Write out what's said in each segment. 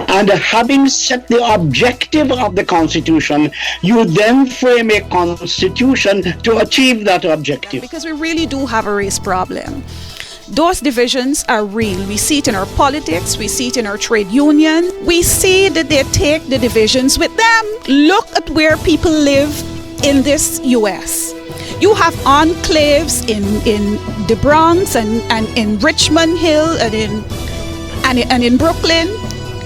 And having set the objective of the Constitution, you then frame a Constitution to achieve that objective. Because we really do have a race problem. Those divisions are real. We see it in our politics, we see it in our trade union. We see that they take the divisions with them. Look at where people live in this US. You have enclaves in the Bronx and in Richmond Hill and in Brooklyn.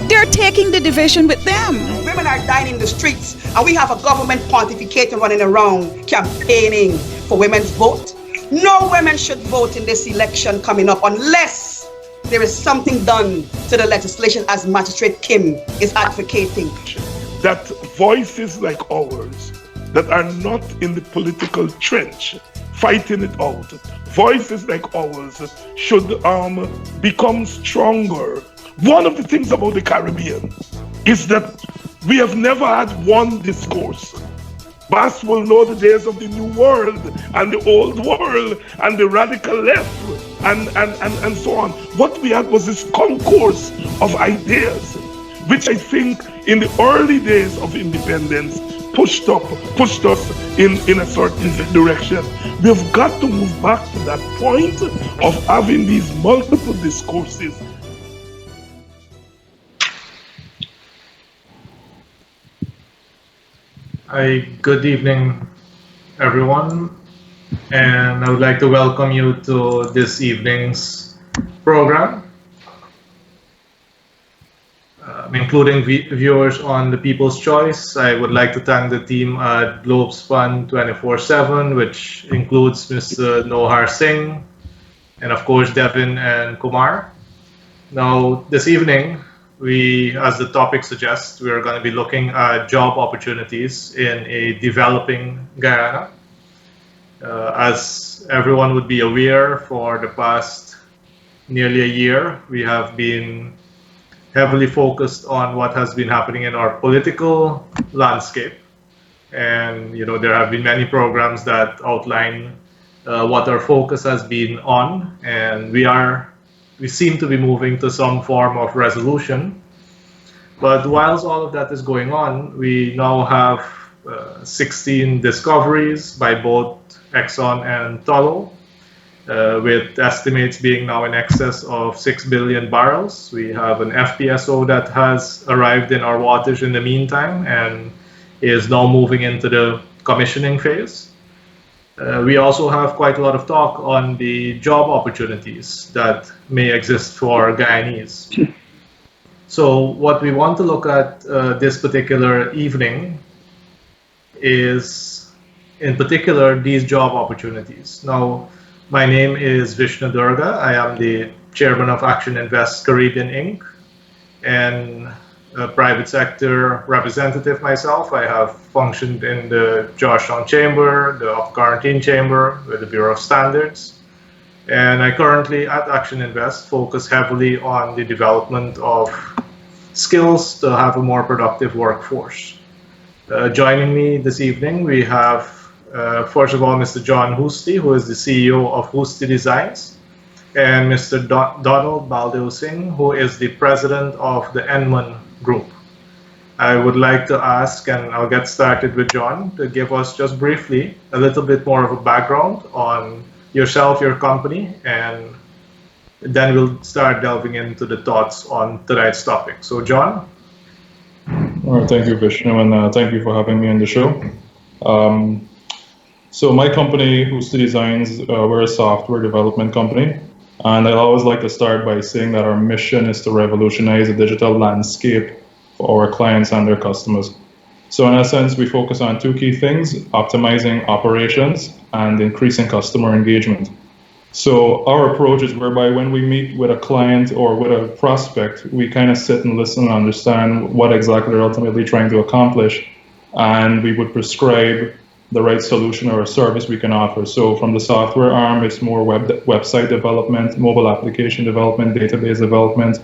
They're taking the division with them. Women are dying in the streets, and we have a government pontificating running around campaigning for women's vote. No women should vote in this election coming up unless there is something done to the legislation as Magistrate Kim is advocating. That voices like ours that are not in the political trench fighting it out, voices like ours should become stronger. One of the things about the Caribbean is that we have never had one discourse. Bass will know the days of the New World and the Old World and the radical left and so on. What we had was this concourse of ideas, which I think in the early days of independence pushed us in a certain direction. We've got to move back to that point of having these multiple discourses. Hi, good evening, everyone, and I would like to welcome you to this evening's program, including viewers on the People's Choice. I would like to thank the team at Globespun 24/7, which includes Mr. Nohar Singh, and of course Devin and Kumar. Now, this evening, as the topic suggests, we are going to be looking at job opportunities in a developing Guyana. As everyone would be aware, for the past nearly a year, we have been heavily focused on what has been happening in our political landscape. And there have been many programs that outline what our focus has been on, and we seem to be moving to some form of resolution. But whilst all of that is going on, we now have 16 discoveries by both Exxon and Tullow, with estimates being now in excess of 6 billion barrels. We have an FPSO that has arrived in our waters in the meantime and is now moving into the commissioning phase. We also have quite a lot of talk on the job opportunities that may exist for Guyanese. So what we want to look at this particular evening is, in particular, these job opportunities. Now, my name is Vishnu Doerga. I am the chairman of Action Invest Caribbean Inc. and a private sector representative myself. I have functioned in the Georgetown Chamber, the Off Quarantine Chamber, with the Bureau of Standards. And I currently, at Action Invest, focus heavily on the development of skills to have a more productive workforce. Joining me this evening, we have, first of all, Mr. John Housty, who is the CEO of Housty Designs, and Mr. Donald Baldeosingh, who is the president of the Enman Group. I would like to ask, and I'll get started with John, to give us just briefly a little bit more of a background on yourself, your company, and then we'll start delving into the thoughts on tonight's topic. So, John? All right, thank you, Vishnu, and thank you for having me on the show. So my company, Housty Designs, we're a software development company, and I always like to start by saying that our mission is to revolutionize the digital landscape for our clients and their customers. So in essence, we focus on two key things: optimizing operations and increasing customer engagement. So our approach is whereby when we meet with a client or with a prospect, we kind of sit and listen and understand what exactly they're ultimately trying to accomplish, and we would prescribe the right solution or a service we can offer. So from the software arm, it's more website development, mobile application development, database development,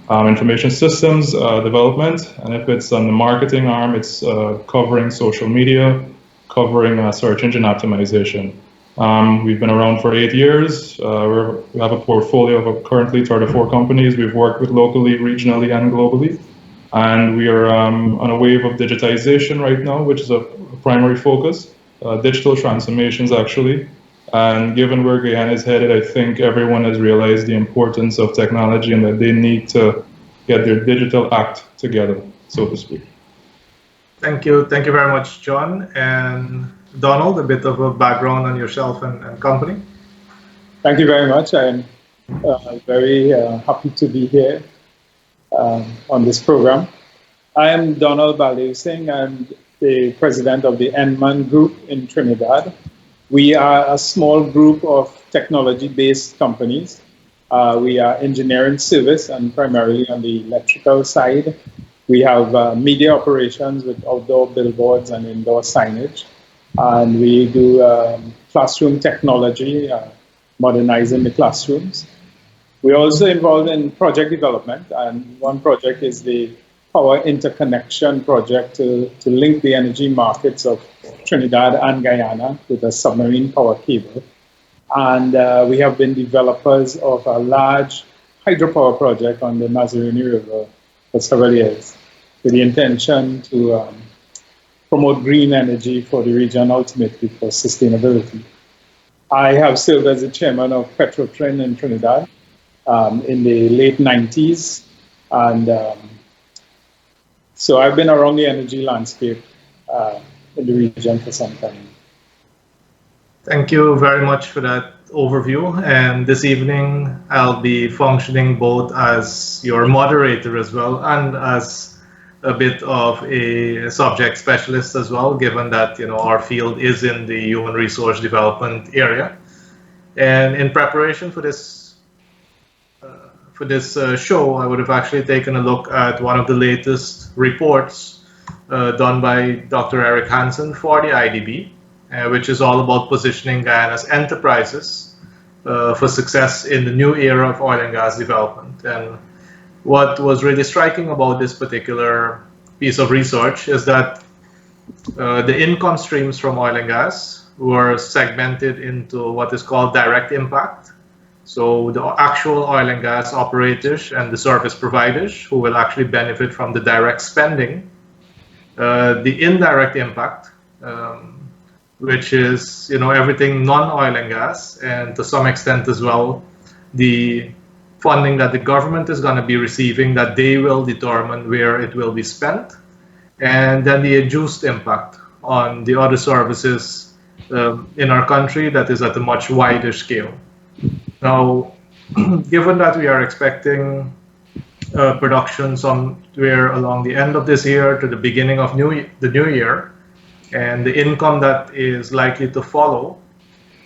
information systems development. And if it's on the marketing arm, it's covering social media, covering search engine optimization. We've been around for 8 years. We have a portfolio of currently 34 companies. We've worked with locally, regionally, and globally. And we are on a wave of digitization right now, which is a primary focus, digital transformations actually. And given where Guyana is headed, I think everyone has realized the importance of technology and that they need to get their digital act together, so to speak. Thank you very much, John. And Donald, a bit of a background on yourself and company. Thank you very much. I'm very happy to be here on this program. I am Donald Baldeosingh. I'm the president of the Enman Group in Trinidad. We are a small group of technology-based companies. We are engineering service and primarily on the electrical side. We have media operations with outdoor billboards and indoor signage. And we do classroom technology, modernizing the classrooms. We're also involved in project development, and one project is the power interconnection project to link the energy markets of Trinidad and Guyana with a submarine power cable. And we have been developers of a large hydropower project on the Mazaruni River for several years, with the intention to promote green energy for the region, ultimately for sustainability. I have served as the chairman of Petrotrin in Trinidad in the late 90s. And so I've been around the energy landscape in the region for some time. Thank you very much for that overview. And this evening, I'll be functioning both as your moderator as well and as a bit of a subject specialist as well, given that our field is in the human resource development area. And in preparation for this show, I would have actually taken a look at one of the latest reports done by Dr. Eric Hansen for the IDB, which is all about positioning Guyana's enterprises for success in the new era of oil and gas development. And what was really striking about this particular piece of research is that the income streams from oil and gas were segmented into what is called direct impact. So the actual oil and gas operators and the service providers who will actually benefit from the direct spending. The indirect impact, which is everything non-oil and gas, and to some extent as well the funding that the government is going to be receiving, that they will determine where it will be spent, and then the adduced impact on the other services in our country that is at a much wider scale. Now, given that we are expecting production somewhere along the end of this year to the beginning of the new year, and the income that is likely to follow,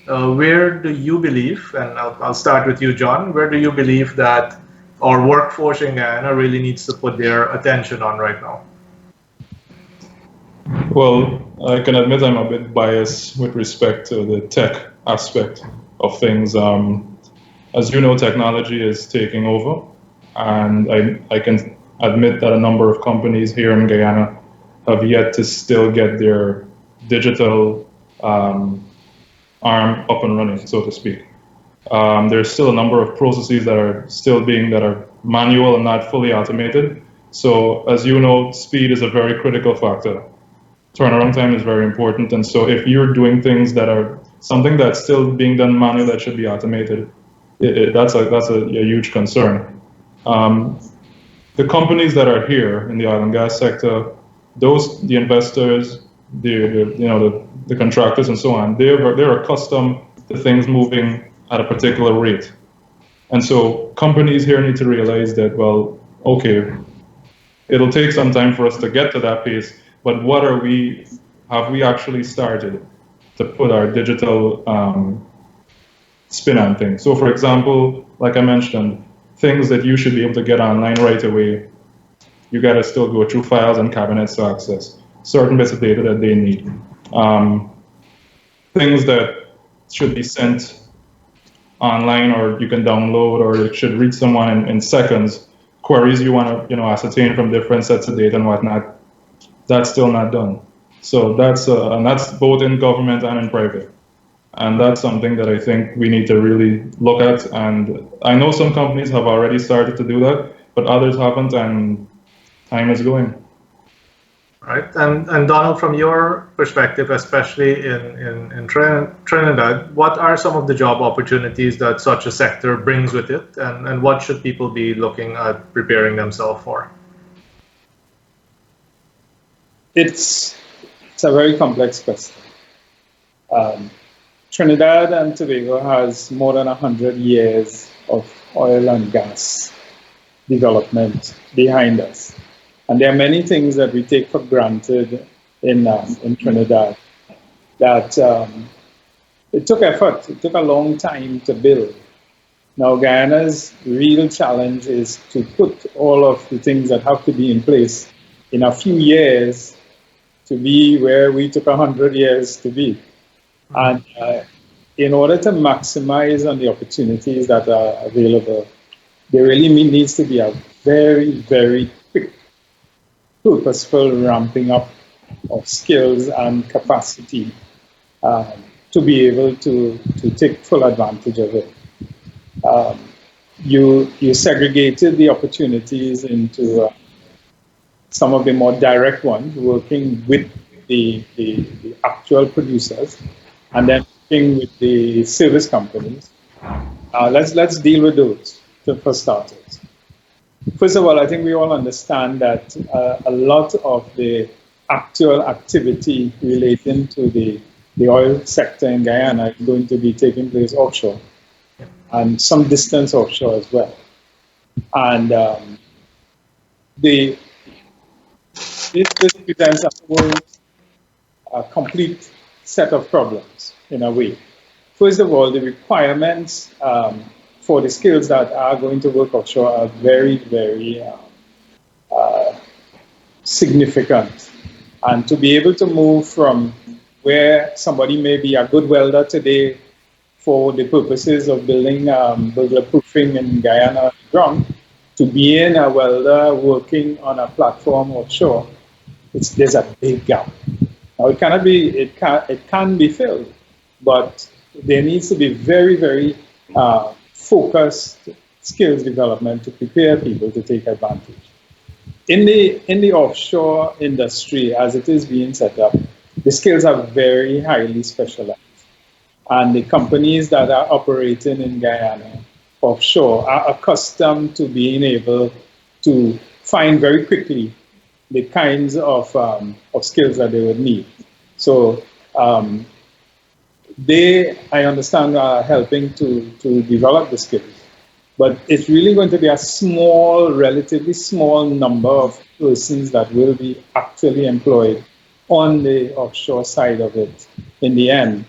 where do you believe, and I'll start with you, John, where do you believe that our workforce in Guyana really needs to put their attention on right now? Well, I can admit I'm a bit biased with respect to the tech aspect of things. As you know, technology is taking over, and I can admit that a number of companies here in Guyana have yet to still get their digital arm up and running, so to speak. There's still a number of processes that are manual and not fully automated. So as you know, speed is a very critical factor. Turnaround time is very important. And so if you're doing things that are something that's still being done manually that should be automated, that's a huge concern. The companies that are here in the oil and gas sector, the investors, the contractors and so on, they're accustomed to things moving at a particular rate. And so companies here need to realize that, well, okay, it'll take some time for us to get to that pace, but have we actually started to put our digital spin on things? So for example, like I mentioned, things that you should be able to get online right away, you gotta still go through files and cabinets to access certain bits of data that they need. Things that should be sent online or you can download or it should reach someone in seconds, queries you want to ascertain from different sets of data and whatnot, that's still not done. So that's both in government and in private. And that's something that I think we need to really look at. And I know some companies have already started to do that, but others haven't, and time is going. Right. And Donald, from your perspective, especially in Trinidad, what are some of the job opportunities that such a sector brings with it, and what should people be looking at preparing themselves for? It's a very complex question. Trinidad and Tobago has more than 100 years of oil and gas development behind us. And there are many things that we take for granted in Trinidad that it took effort, it took a long time to build. Now, Guyana's real challenge is to put all of the things that have to be in place in a few years to be where we took 100 years to be. And in order to maximize on the opportunities that are available, there really needs to be a very, very quick, purposeful ramping up of skills and capacity to be able to take full advantage of it. You segregated the opportunities into some of the more direct ones, working with the actual producers, and then working with the service companies. Let's deal with those for starters. First of all, I think we all understand that a lot of the actual activity relating to the oil sector in Guyana is going to be taking place offshore, and some distance offshore as well. And this presents a complete set of problems in a way. First of all, the requirements for the skills that are going to work offshore are very, very significant. And to be able to move from where somebody may be a good welder today for the purposes of building burglar proofing in Guyana ground, to being a welder working on a platform offshore, there's a big gap. Now it can be filled, but there needs to be very, very focused skills development to prepare people to take advantage. In the offshore industry, as it is being set up, the skills are very highly specialized. And the companies that are operating in Guyana offshore are accustomed to being able to find very quickly the kinds of skills that they would need. So I understand, are helping to develop the skills. But it's really going to be a relatively small number of persons that will be actually employed on the offshore side of it in the end,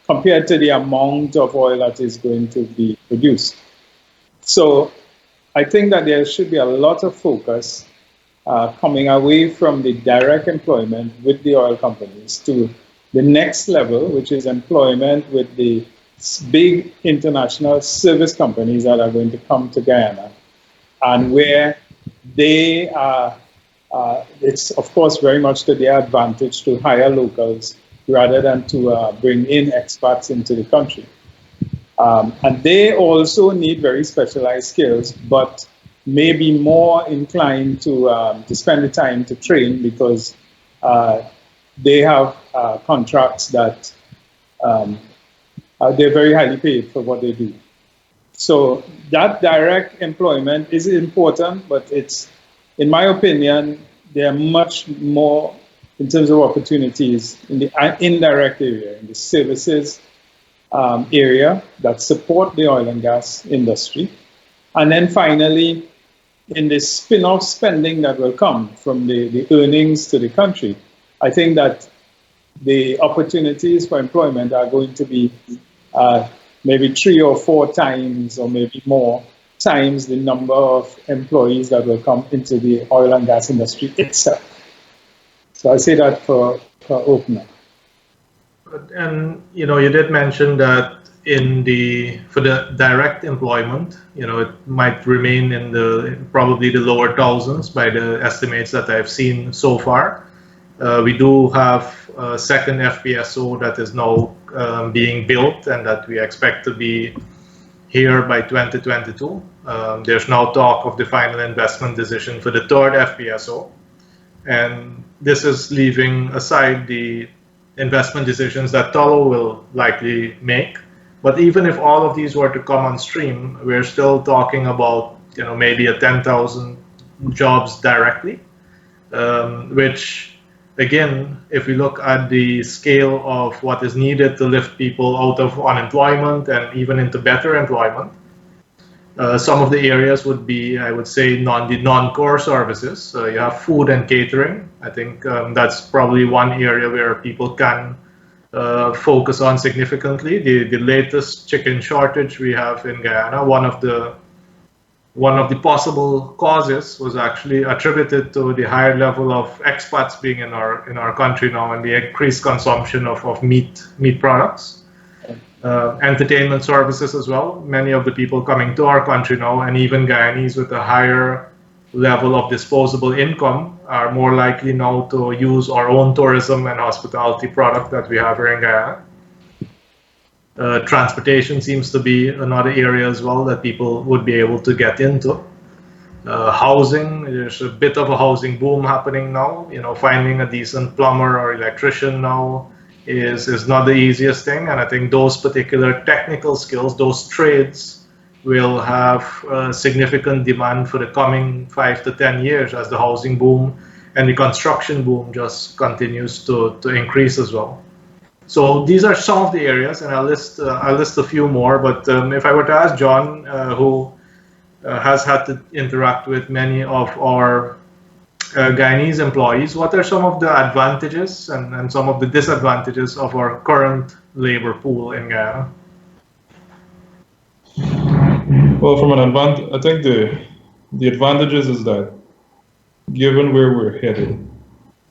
compared to the amount of oil that is going to be produced. So I think that there should be a lot of focus coming away from the direct employment with the oil companies to the next level, which is employment with the big international service companies that are going to come to Guyana, and where they are, it's of course very much to their advantage to hire locals rather than to bring in expats into the country. And they also need very specialized skills, but may be more inclined to spend the time to train because they have contracts that they're very highly paid for what they do. So that direct employment is important, but it's, in my opinion, there are much more in terms of opportunities in the indirect area, in the services area that support the oil and gas industry. And then finally, in the spin-off spending that will come from the earnings to the country, I think that the opportunities for employment are going to be maybe 3 or 4 times, or maybe more times, the number of employees that will come into the oil and gas industry itself. So I say that for opener. And you did mention that for the direct employment, it might remain in probably the lower thousands by the estimates that I've seen so far. We do have a second FPSO that is now being built and that we expect to be here by 2022. There's now talk of the final investment decision for the third FPSO. And this is leaving aside the investment decisions that Tullow will likely make. But even if all of these were to come on stream, we're still talking about maybe a 10,000 jobs directly, which again, if we look at the scale of what is needed to lift people out of unemployment and even into better employment, some of the areas would be, I would say, the non-core services. You have food and catering. I think that's probably one area where people can focus on significantly. The latest chicken shortage we have in Guyana, one of the possible causes was actually attributed to the higher level of expats being in our country now and the increased consumption of meat products. Entertainment services as well. Many of the people coming to our country now, and even Guyanese with a higher level of disposable income, are more likely now to use our own tourism and hospitality product that we have here in Guyana. Transportation seems to be another area as well that people would be able to get into. Housing, there's a bit of a housing boom happening now. Finding a decent plumber or electrician now is not the easiest thing, and I think those particular technical skills, those trades, will have significant demand for the coming 5 to 10 years as the housing boom and the construction boom just continues to increase as well. So these are some of the areas, and I'll list a few more. But if I were to ask John, who has had to interact with many of our Guyanese employees, what are some of the advantages and some of the disadvantages of our current labor pool in Guyana? Well, from an advantage, I think the advantages is that given where we're headed,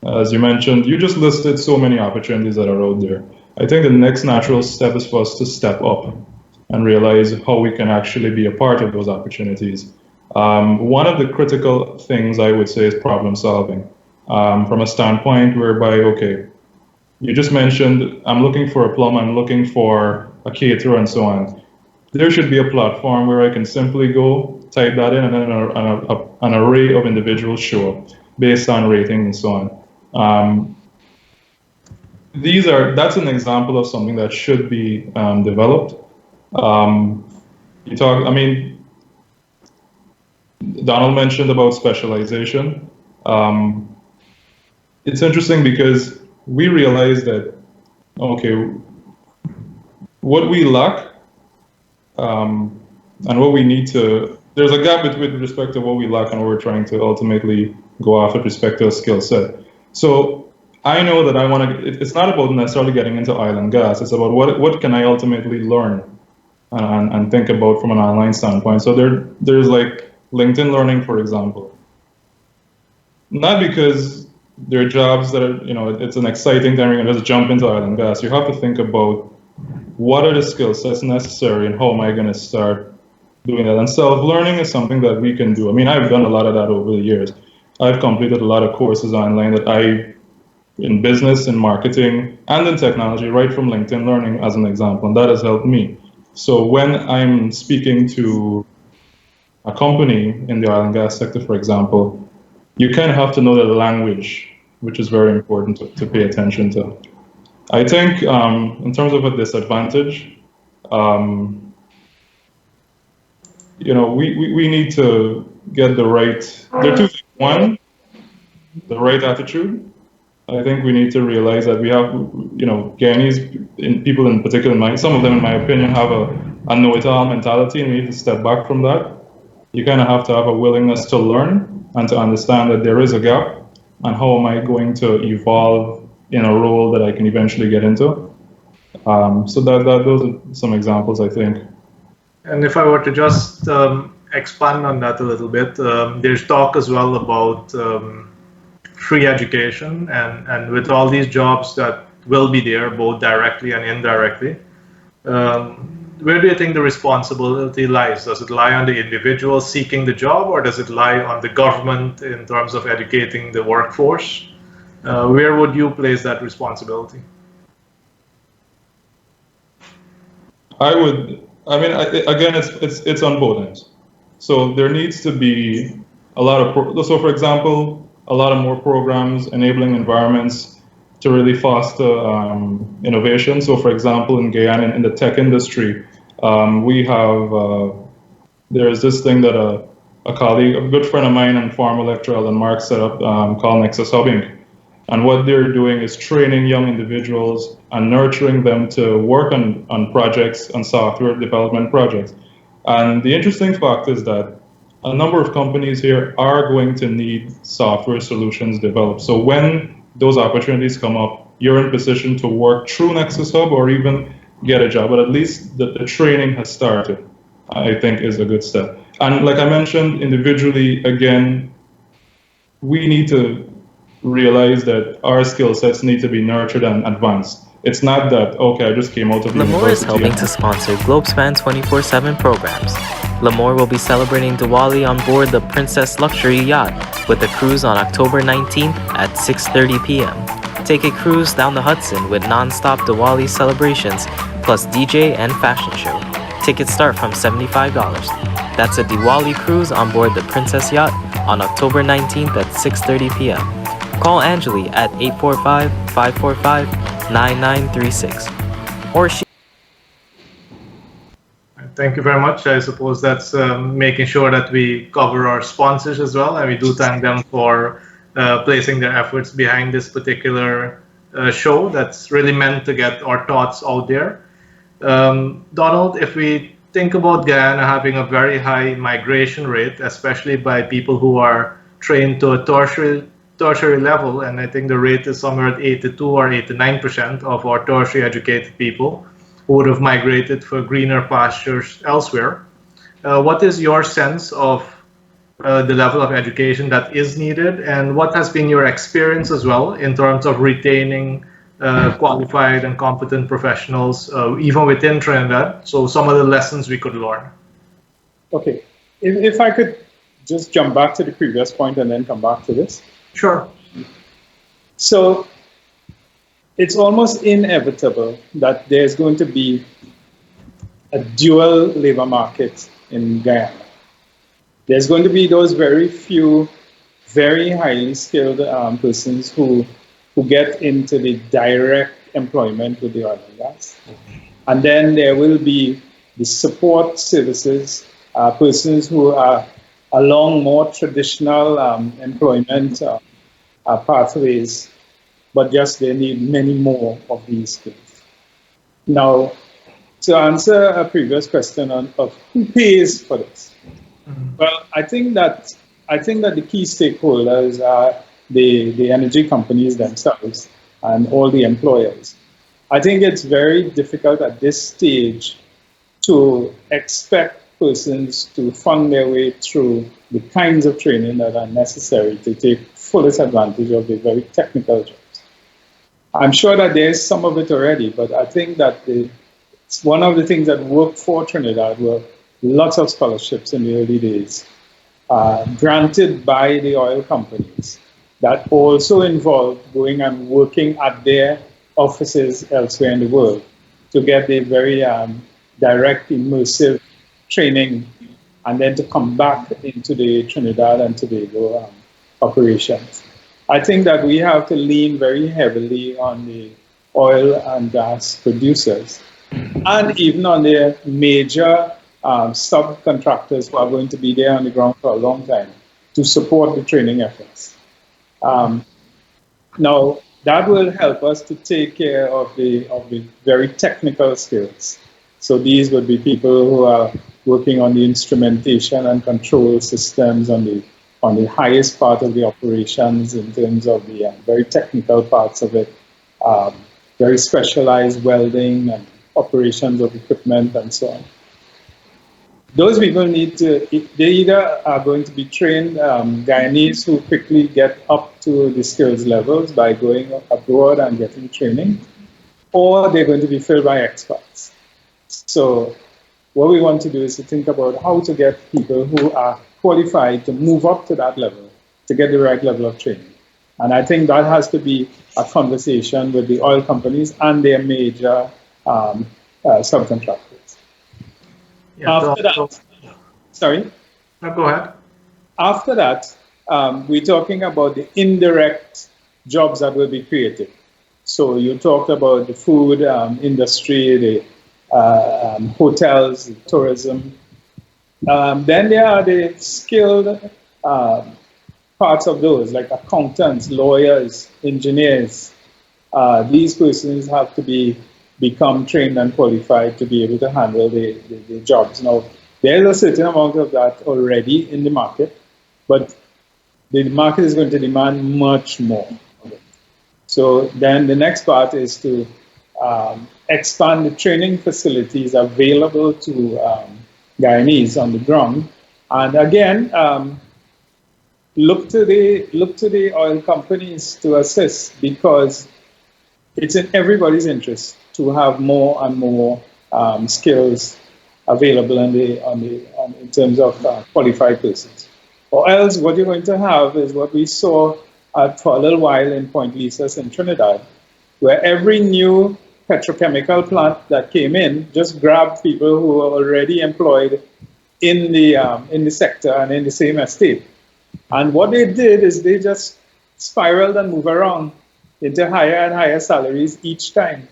as you mentioned, you just listed so many opportunities that are out there. I think the next natural step is for us to step up and realize how we can actually be a part of those opportunities. One of the critical things I would say is problem solving, from a standpoint whereby, okay, you just mentioned, I'm looking for a plumber, I'm looking for a caterer and so on. There should be a platform where I can simply go, type that in, and then an array of individuals show up based on rating and so on. That's an example of something that should be developed. Donald mentioned about specialization. It's interesting because we realize that, okay, what we lack and what we need to, there's a gap with respect to what we lack and what we're trying to ultimately go after with respect to a skill set. So I know that I want to, it's not about necessarily getting into oil and gas, it's about what can I ultimately learn and think about from an online standpoint. So there's like LinkedIn Learning, for example. Not because there are jobs that are, it's an exciting time, you're going to just jump into oil and gas. You have to think about what are the skill sets necessary and how am I going to start doing that. And self-learning is something that we can do. I mean, I've done a lot of that over the years. I've completed a lot of courses online in business, in marketing, and in technology, right from LinkedIn Learning as an example, and that has helped me. So when I'm speaking to a company in the oil and gas sector, for example, you kind of have to know the language, which is very important to pay attention to. I think in terms of a disadvantage, we need to get the right, there are two things. One, the right attitude. I think we need to realize that we have, Guyanese people in particular, some of them, in my opinion, have a know-it-all mentality, and we need to step back from that. You kind of have to have a willingness to learn and to understand that there is a gap, and how am I going to evolve in a role that I can eventually get into. So those are some examples, I think. And if I were to just expand on that a little bit, there's talk as well about free education, and with all these jobs that will be there, both directly and indirectly, where do you think the responsibility lies? Does it lie on the individual seeking the job, or does it lie on the government in terms of educating the workforce? Where would you place that responsibility? Again, it's on both ends. So there needs to be a lot of, so for example, a lot of more programs enabling environments to really foster innovation. So for example, in Guyana, in the tech industry, we have, there's this thing that a colleague, a good friend of mine and former lecturer, Alan Mark, set up called Nexus Hubbing. And what they're doing is training young individuals and nurturing them to work on projects, on software development projects. And the interesting fact is that a number of companies here are going to need software solutions developed. So when those opportunities come up, you're in position to work through Nexus Hub or even get a job, but at least the training has started, I think is a good step. And like I mentioned, individually, again, we need to realize that our skill sets need to be nurtured and advanced. It's not that, okay, I just came out of L'Amour is university. helping to sponsor Globespan 24/7 programs. L'Amour will be celebrating Diwali on board the Princess Luxury Yacht with a cruise on October 19th at 6:30 p.m. Take a cruise down the Hudson with non-stop Diwali celebrations plus DJ and fashion show. Tickets start from $75. That's a Diwali cruise on board the Princess Yacht on October 19th at 6:30 p.m. Call Angeli at 845-545-9936. Or she... Thank you very much. I suppose that's making sure that we cover our sponsors as well, and we do thank them for placing their efforts behind this particular show that's really meant to get our thoughts out there. Donald, if we think about Guyana having a very high migration rate, especially by people who are trained to a tertiary level, and I think the rate is somewhere at 82 or 89% of our tertiary educated people who would have migrated for greener pastures elsewhere. What is your sense of the level of education that is needed, and what has been your experience as well in terms of retaining qualified and competent professionals, even within Trinidad? So some of the lessons we could learn. Okay, if I could just jump back to the previous point and then come back to this. Sure. So it's almost inevitable that there's going to be a dual labor market in Guyana. There's going to be those very few, very highly skilled persons who get into the direct employment with the oil and gas. And then there will be the support services, persons who are along more traditional employment pathways, but just they need many more of these skills. Now, to answer a previous question of who pays for this, well, I think that the key stakeholders are the energy companies themselves and all the employers. I think it's very difficult at this stage to expect persons to fund their way through the kinds of training that are necessary to take fullest advantage of the very technical jobs. I'm sure that there's some of it already, but I think that it's one of the things that worked for Trinidad were lots of scholarships in the early days, granted by the oil companies, that also involved going and working at their offices elsewhere in the world to get a very direct, immersive training, and then to come back into the Trinidad and Tobago operations. I think that we have to lean very heavily on the oil and gas producers and even on the major subcontractors who are going to be there on the ground for a long time to support the training efforts. Now, that will help us to take care of the very technical skills. So these would be people who are working on the instrumentation and control systems on the highest part of the operations in terms of the very technical parts of it, very specialized welding and operations of equipment and so on. Those people they either are going to be trained Guyanese who quickly get up to the skills levels by going abroad and getting training, or they're going to be filled by experts. So what we want to do is to think about how to get people who are qualified to move up to that level, to get the right level of training. And I think that has to be a conversation with the oil companies and their major subcontractors. Yeah, After that, sorry? no, go ahead. After that, we're talking about the indirect jobs that will be created. So you talked about the food industry, the hotels, the tourism. Then there are the skilled parts of those, like accountants, lawyers, engineers. These persons have to become trained and qualified to be able to handle the jobs. Now, there's a certain amount of that already in the market, but the market is going to demand much more of it. So then the next part is to expand the training facilities available to Guyanese on the ground, and again look to the oil companies to assist, because it's in everybody's interest to have more and more skills available in terms of qualified persons. Or else what you're going to have is what we saw for a little while in Point Lisas in Trinidad, where every new petrochemical plant that came in just grabbed people who were already employed in the sector and in the same estate. And what they did is they just spiraled and moved around into higher and higher salaries each time.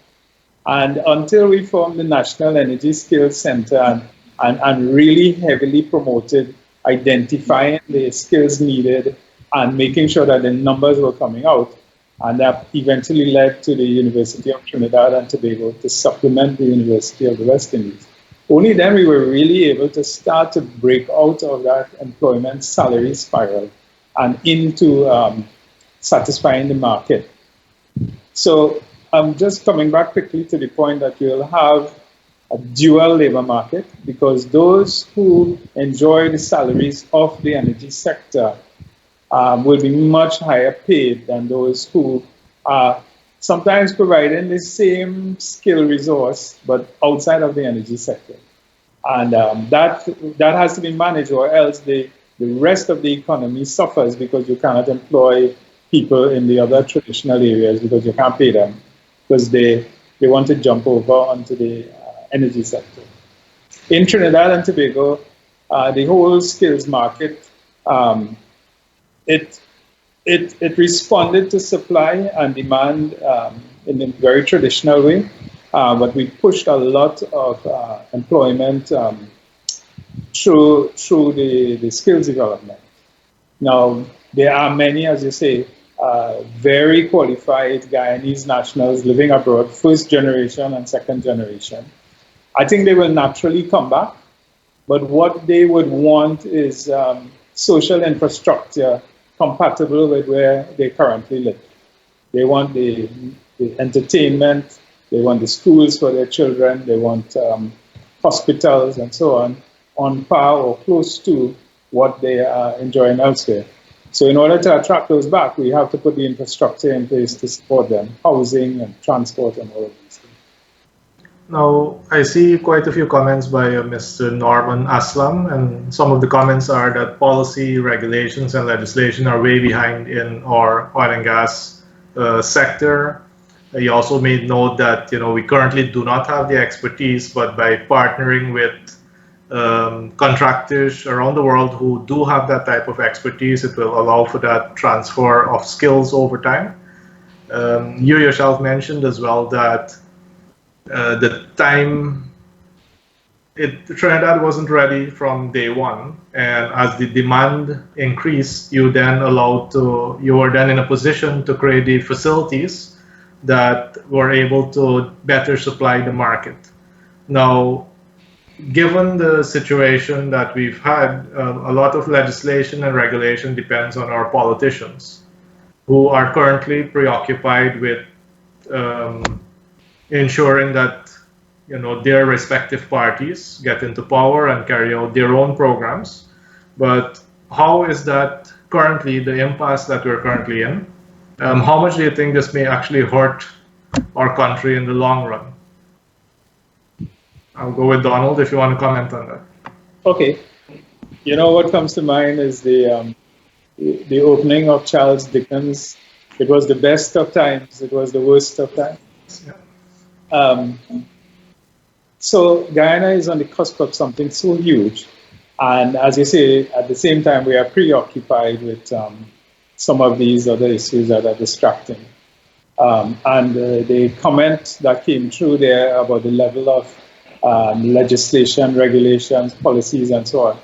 And until we formed the National Energy Skills Center and really heavily promoted identifying the skills needed and making sure that the numbers were coming out, and that eventually led to the University of Trinidad and Tobago to supplement the University of the West Indies. Only then we were really able to start to break out of that employment salary spiral and into satisfying the market. So I'm just coming back quickly to the point that you'll have a dual labor market, because those who enjoy the salaries of the energy sector will be much higher paid than those who are sometimes providing the same skill resource but outside of the energy sector. And that has to be managed, or else the rest of the economy suffers, because you cannot employ people in the other traditional areas because you can't pay them, because they want to jump over onto the energy sector. In Trinidad and Tobago, the whole skills market, it responded to supply and demand in a very traditional way, but we pushed a lot of employment through the skills development. Now, there are many, as you say, very qualified Guyanese nationals living abroad, first generation and second generation. I think they will naturally come back, but what they would want is social infrastructure compatible with where they currently live. They want the entertainment, they want the schools for their children, they want hospitals and so on par or close to what they are enjoying elsewhere. So in order to attract those back, we have to put the infrastructure in place to support them, housing and transport and all of these things. Now, I see quite a few comments by Mr. Norman Aslam, and some of the comments are that policy, regulations, and legislation are way behind in our oil and gas sector. He also made note that we currently do not have the expertise, but by partnering with contractors around the world who do have that type of expertise, it will allow for that transfer of skills over time. You yourself mentioned as well that the time Trinidad wasn't ready from day one, and as the demand increased, you were then in a position to create the facilities that were able to better supply the market. Now, given the situation that we've had, a lot of legislation and regulation depends on our politicians, who are currently preoccupied with ensuring that their respective parties get into power and carry out their own programs. But how is that currently, the impasse that we're currently in? How much do you think this may actually hurt our country in the long run? I'll go with Donald if you want to comment on that. Okay. What comes to mind is the opening of Charles Dickens. It was the best of times. It was the worst of times. So Guyana is on the cusp of something so huge. And as you say, at the same time, we are preoccupied with some of these other issues that are distracting. And the comment that came through there about the level of legislation, regulations, policies, and so on,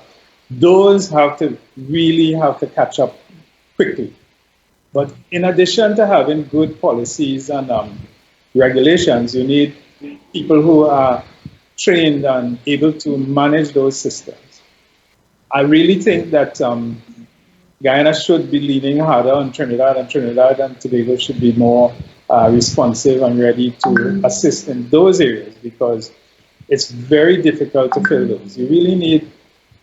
those really have to catch up quickly. But in addition to having good policies and regulations, you need people who are trained and able to manage those systems. I really think that Guyana should be leaning harder on Trinidad, and Trinidad and Tobago should be more responsive and ready to assist in those areas, because it's very difficult to fill those. You really need,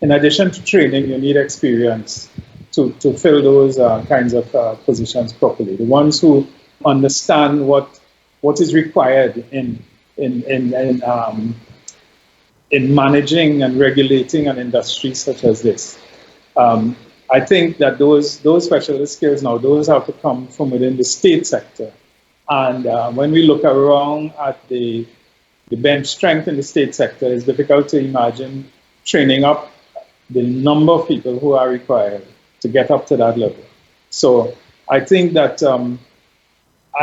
in addition to training, you need experience to fill those kinds of positions properly. The ones who understand what is required in managing and regulating an industry such as this. I think that those specialist skills now, those have to come from within the state sector. And when we look around at the bench strength in the state sector, it's difficult to imagine training up the number of people who are required to get up to that level. So I think that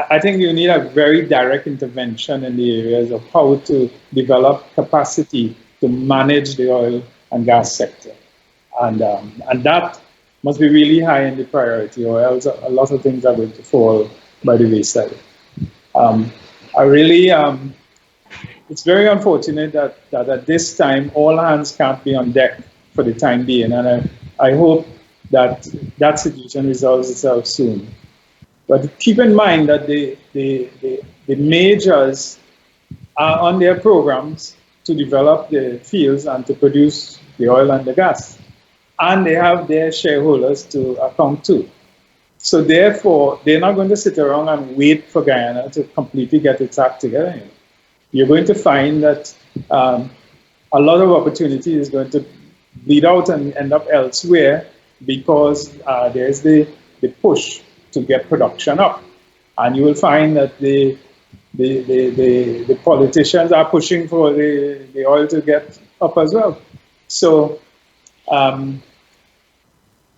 I think you need a very direct intervention in the areas of how to develop capacity to manage the oil and gas sector. And that must be really high in the priority, or else a lot of things are going to fall by the wayside. It's very unfortunate that at this time, all hands can't be on deck for the time being. And I hope that situation resolves itself soon. But keep in mind that the majors are on their programs to develop the fields and to produce the oil and the gas. And they have their shareholders to account to. So therefore, they're not going to sit around and wait for Guyana to completely get its act together. You're going to find that a lot of opportunity is going to bleed out and end up elsewhere, because there's the push to get production up. And you will find that the politicians are pushing for the oil to get up as well. So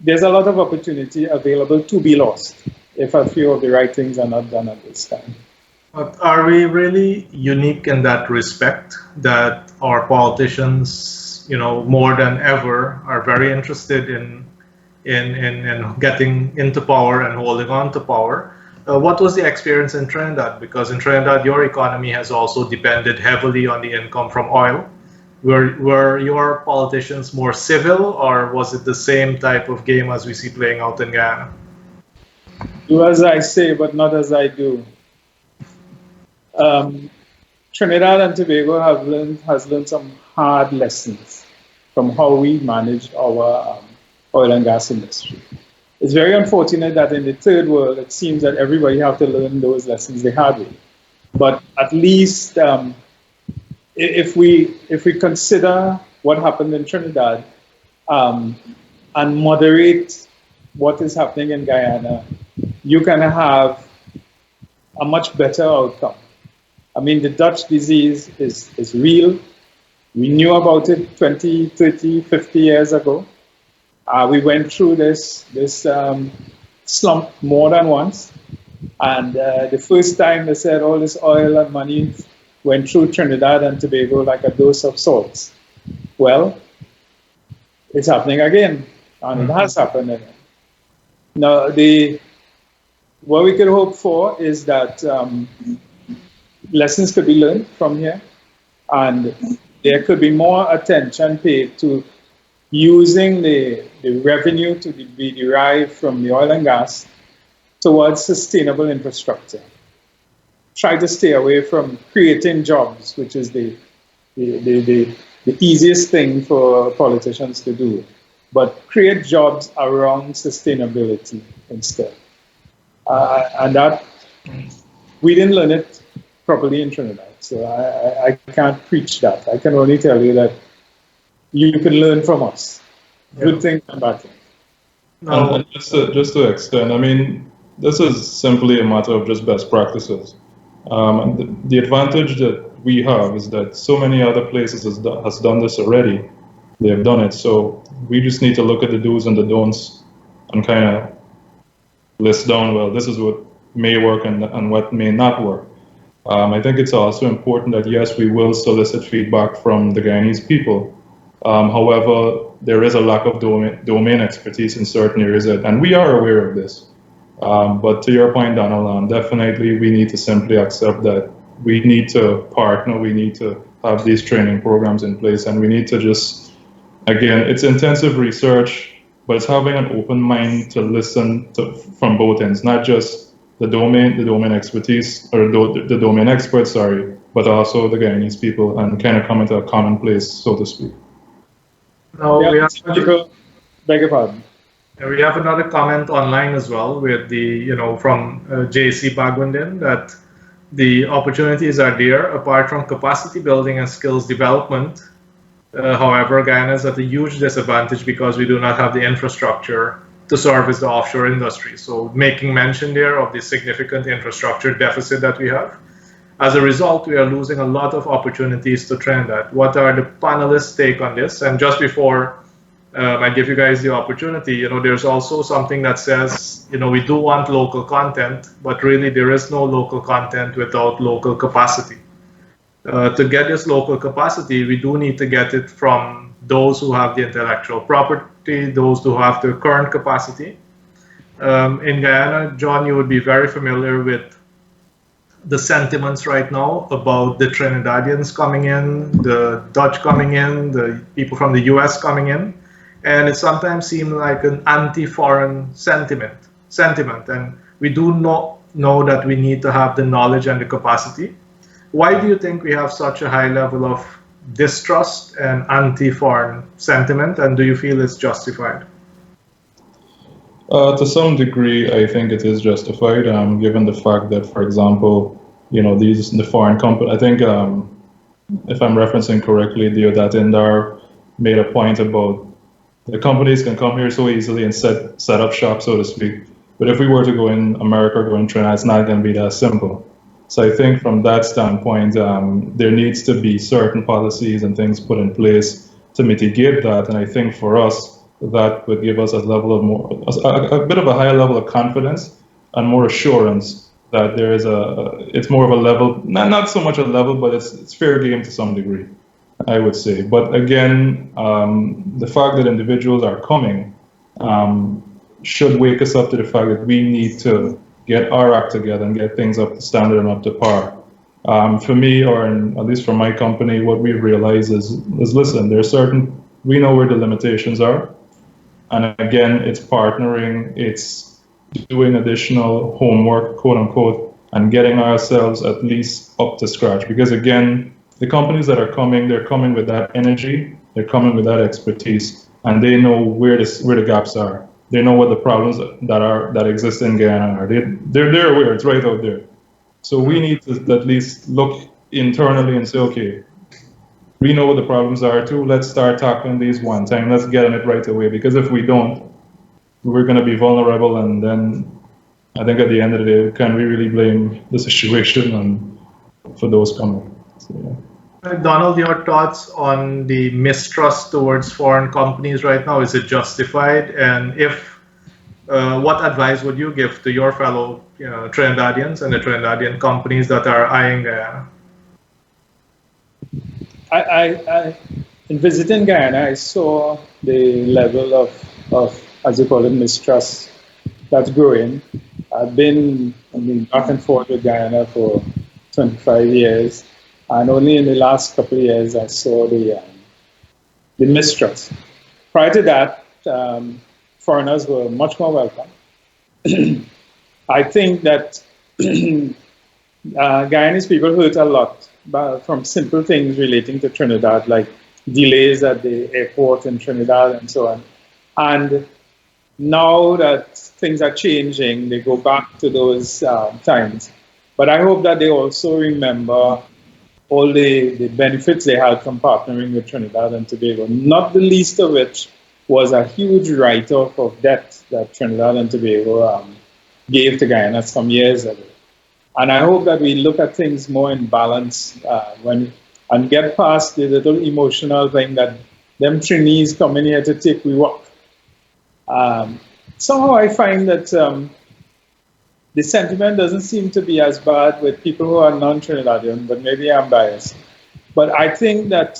there's a lot of opportunity available to be lost if a few of the right things are not done at this time. But are we really unique in that respect, that our politicians, more than ever, are very interested in getting into power and holding on to power? What was the experience in Trinidad? Because in Trinidad, your economy has also depended heavily on the income from oil. Were your politicians more civil, or was it the same type of game as we see playing out in Guyana? Do as I say, but not as I do. Trinidad and Tobago has learned some hard lessons from how we manage our oil and gas industry. It's very unfortunate that in the third world, it seems that everybody have to learn those lessons the hard way. But at least if we consider what happened in Trinidad and moderate what is happening in Guyana, you can have a much better outcome. I mean, the Dutch disease is real. We knew about it 20, 30, 50 years ago. We went through this slump more than once. And the first time they said all this oil and money went through Trinidad and Tobago like a dose of salt. Well, it's happening again, and it has happened again. Now, what we could hope for is that lessons could be learned from here, and there could be more attention paid to using the revenue to be derived from the oil and gas towards sustainable infrastructure. Try to stay away from creating jobs, which is the easiest thing for politicians to do, but create jobs around sustainability instead. And that, we didn't learn it properly in Trinidad, so I can't preach that. I can only tell you that you can learn from us. Good things and bad things. And just to extend, I mean, this is simply a matter of just best practices. And the advantage that we have is that so many other places has done this already. They have done it. So we just need to look at the do's and the don'ts and kind of list down, well, this is what may work and what may not work. I think it's also important that, yes, we will solicit feedback from the Guyanese people. However, there is a lack of domain expertise in certain areas, and we are aware of this. But to your point, Donald, definitely we need to simply accept that we need to partner, we need to have these training programs in place, and we need to just, again, it's intensive research, but it's having an open mind to listen from both ends, not just the domain expertise, or the domain experts, sorry, but also the Guyanese people, and kind of come into a common place, so to speak. Now, Yeah, we have beg your pardon. we have another comment online as well with from JC Bagwandin, that the opportunities are there apart from capacity building and skills development. However, Guyana is at a huge disadvantage because we do not have the infrastructure to service the offshore industry. So making mention there of the significant infrastructure deficit that we have. As a result, we are losing a lot of opportunities to Trinidad. What are the panelists' take on this? And just before I give you guys the opportunity, there's also something that says, we do want local content, but really there is no local content without local capacity. To get this local capacity, we do need to get it from those who have the intellectual property, those who have the current capacity. In Guyana, John, you would be very familiar with the sentiments right now about the Trinidadians coming in, the Dutch coming in, the people from the US coming in. And it sometimes seems like an anti-foreign sentiment. And we do not know that we need to have the knowledge and the capacity. Why do you think we have such a high level of distrust and anti-foreign sentiment, and do you feel it's justified? To some degree, I think it is justified, given the fact that, for example, the foreign company, I think, if I'm referencing correctly, Deodat Indar made a point about the companies can come here so easily and set up shop, so to speak. But if we were to go in America or go in Trinidad, it's not going to be that simple. So I think from that standpoint, there needs to be certain policies and things put in place to mitigate that. And I think for us, that would give us a level of a bit of a higher level of confidence and more assurance that there is it's more of a level, not so much a level, but it's fair game to some degree, I would say. But again, the fact that individuals are coming should wake us up to the fact that we need to get our act together and get things up to standard and up to par. For me, or at least for my company, what we've realized is listen, we know where the limitations are. And again, it's partnering, it's doing additional homework, quote unquote, and getting ourselves at least up to scratch. Because again, the companies that are coming, they're coming with that energy, they're coming with that expertise, and they know where the gaps are. They know what the problems that exist in Guyana are. They're aware, it's right out there. So we need to at least look internally and say, okay, we know what the problems are too. Let's start tackling these one time. Let's get on it right away. Because if we don't, we're going to be vulnerable. And then I think at the end of the day, can we really blame the situation for those coming? So, yeah. Donald, your thoughts on the mistrust towards foreign companies right now? Is it justified? And if, what advice would you give to your fellow Trinidadians and the Trinidadian companies that are eyeing Guyana? In visiting Guyana, I saw the level of, as you call it, mistrust that's growing. I've been back and forth with Guyana for 25 years. And only in the last couple of years, I saw the mistrust. Prior to that, foreigners were much more welcome. I think that Guyanese people hurt a lot from simple things relating to Trinidad, like delays at the airport in Trinidad and so on. And now that things are changing, they go back to those times. But I hope that they also remember all the benefits they had from partnering with Trinidad and Tobago, not the least of which was a huge write-off of debt that Trinidad and Tobago gave to Guyana some years ago. And I hope that we look at things more in balance and get past the little emotional thing that them trainees coming here to take we work. Somehow I find that the sentiment doesn't seem to be as bad with people who are non-Trinidadian, but maybe I'm biased. But I think that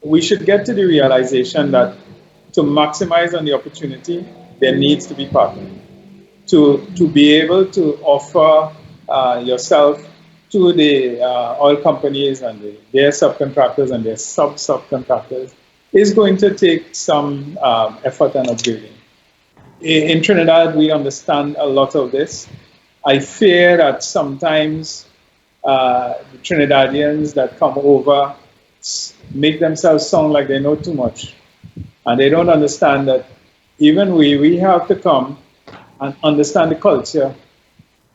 we should get to the realization that to maximize on the opportunity, there needs to be partnering. To be able to offer yourself to the oil companies and their subcontractors and their subcontractors is going to take some effort and upgrading. In Trinidad, we understand a lot of this. I fear that sometimes the Trinidadians that come over make themselves sound like they know too much. And they don't understand that even we have to come and understand the culture.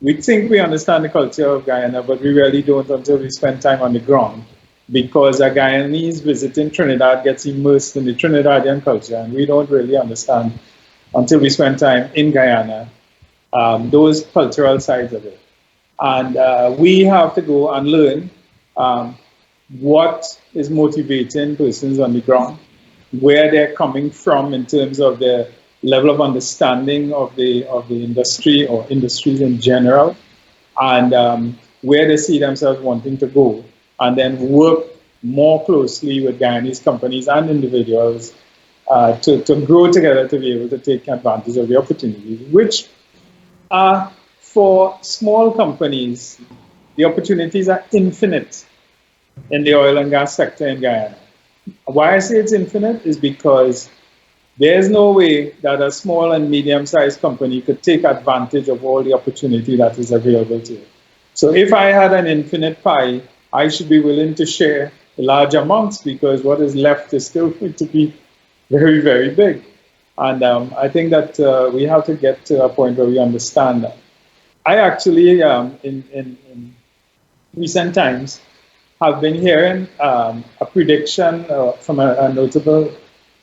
We think we understand the culture of Guyana, but we really don't until we spend time on the ground. Because a Guyanese visiting Trinidad gets immersed in the Trinidadian culture, and we don't really understand until we spend time in Guyana, those cultural sides of it. And we have to go and learn what is motivating persons on the ground, where they're coming from in terms of their level of understanding of the industry or industries in general, and where they see themselves wanting to go, and then work more closely with Guyanese companies and individuals to grow together to be able to take advantage of the opportunities, which are for small companies. The opportunities are infinite in the oil and gas sector in Guyana. Why I say it's infinite is because there's no way that a small and medium-sized company could take advantage of all the opportunity that is available to it. So if I had an infinite pie, I should be willing to share large amounts, because what is left is still going to be very, very big. And I think that we have to get to a point where we understand that. I actually, in recent times, have been hearing a prediction from a notable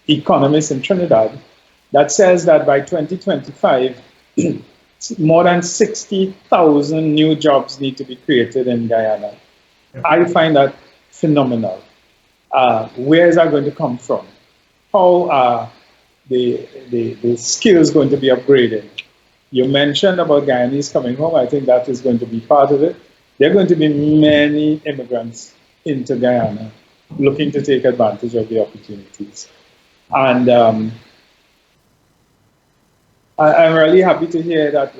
economist in Trinidad that says that by 2025, more than 60,000 new jobs need to be created in Guyana. I find that phenomenal. Where is that going to come from? How are the skills going to be upgraded? You mentioned about Guyanese coming home. I think that is going to be part of it. There are going to be many immigrants into Guyana looking to take advantage of the opportunities. And I'm really happy to hear that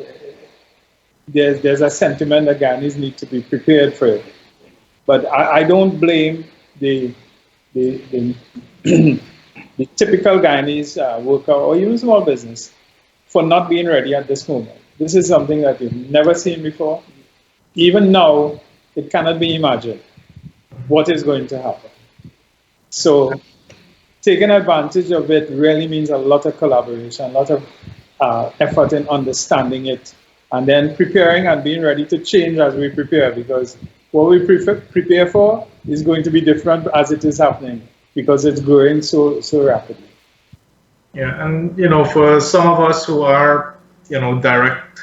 there's a sentiment that Guyanese need to be prepared for it. But I don't blame the typical Guyanese worker or even small business for not being ready at this moment. This is something that you've never seen before. Even now, it cannot be imagined what is going to happen. So taking advantage of it really means a lot of collaboration, a lot of effort in understanding it, and then preparing and being ready to change as we prepare, because what we prepare for is going to be different as it is happening, because it's growing so rapidly. Yeah, and for some of us who are in direct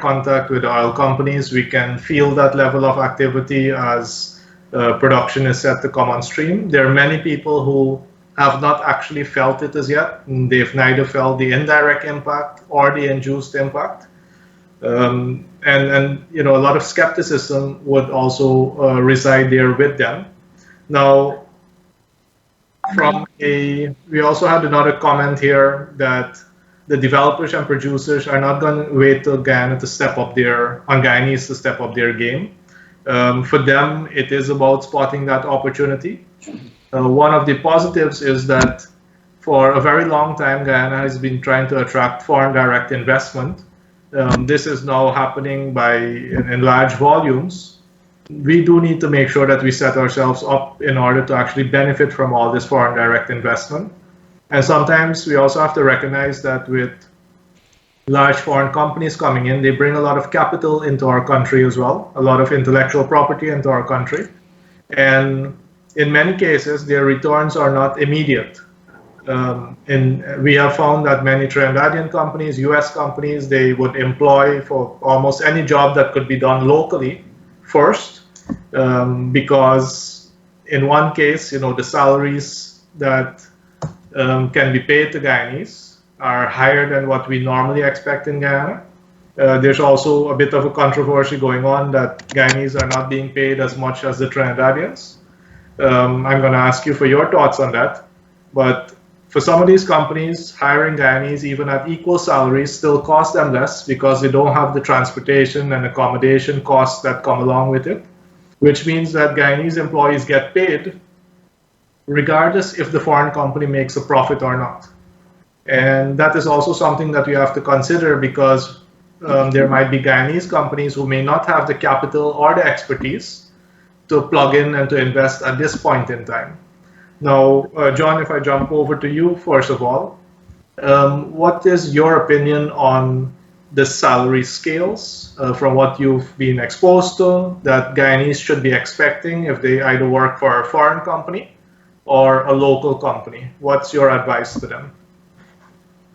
contact with the oil companies, we can feel that level of activity as production is set to come on stream. There are many people who have not actually felt it as yet. They've neither felt the indirect impact or the induced impact. And a lot of skepticism would also reside there with them. Now, we also had another comment here that the developers and producers are not going to wait till Guyana to step up Guyanese to step up their game. For them, it is about spotting that opportunity. One of the positives is that for a very long time, Guyana has been trying to attract foreign direct investment. This is now happening in large volumes. We do need to make sure that we set ourselves up in order to actually benefit from all this foreign direct investment. And sometimes we also have to recognize that with large foreign companies coming in, they bring a lot of capital into our country as well, a lot of intellectual property into our country. And in many cases, their returns are not immediate. And we have found that many Trinidadian companies, US companies, they would employ for almost any job that could be done locally first, because in one case, the salaries that can be paid to Guyanese are higher than what we normally expect in Guyana. There's also a bit of a controversy going on that Guyanese are not being paid as much as the Trinidadians. I'm going to ask you for your thoughts on that. But for some of these companies, hiring Guyanese even at equal salaries still costs them less because they don't have the transportation and accommodation costs that come along with it, which means that Guyanese employees get paid regardless if the foreign company makes a profit or not. And that is also something that we have to consider because there might be Guyanese companies who may not have the capital or the expertise to plug in and to invest at this point in time. Now, John, if I jump over to you, first of all, what is your opinion on the salary scales from what you've been exposed to that Guyanese should be expecting if they either work for a foreign company or a local company? What's your advice to them?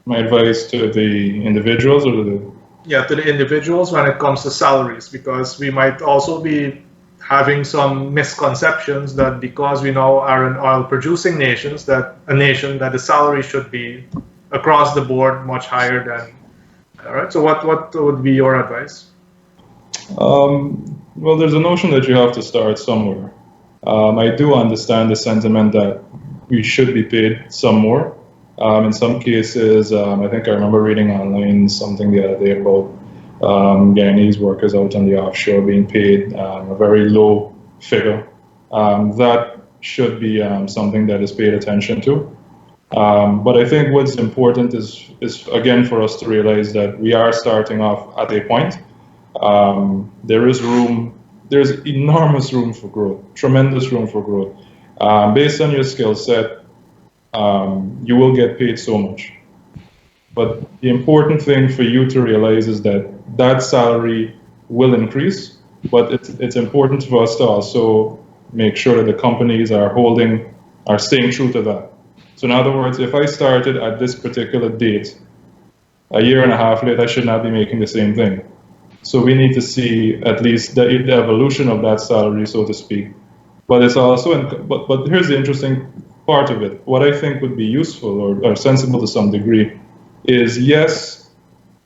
My advice to the individuals or to the individuals when it comes to salaries, because we might also be having some misconceptions that because we now are an oil producing nation, that the salary should be across the board much higher than. All right. So what would be your advice? Well, there's a notion that you have to start somewhere. I do understand the sentiment that we should be paid some more. In some cases, I think I remember reading online something the other day about Guyanese workers out on the offshore being paid a very low figure. That should be something that is paid attention to. But I think what's important is again for us to realize that we are starting off at a point. There's enormous room for growth, tremendous room for growth. Based on your skill set, you will get paid so much. But the important thing for you to realize is that salary will increase, but it's important for us to also make sure that the companies are staying true to that. So in other words, if I started at this particular date, a year and a half later, I should not be making the same thing. So we need to see at least the evolution of that salary, so to speak. But it's also, but here's the interesting part of it. What I think would be useful or sensible to some degree is, yes,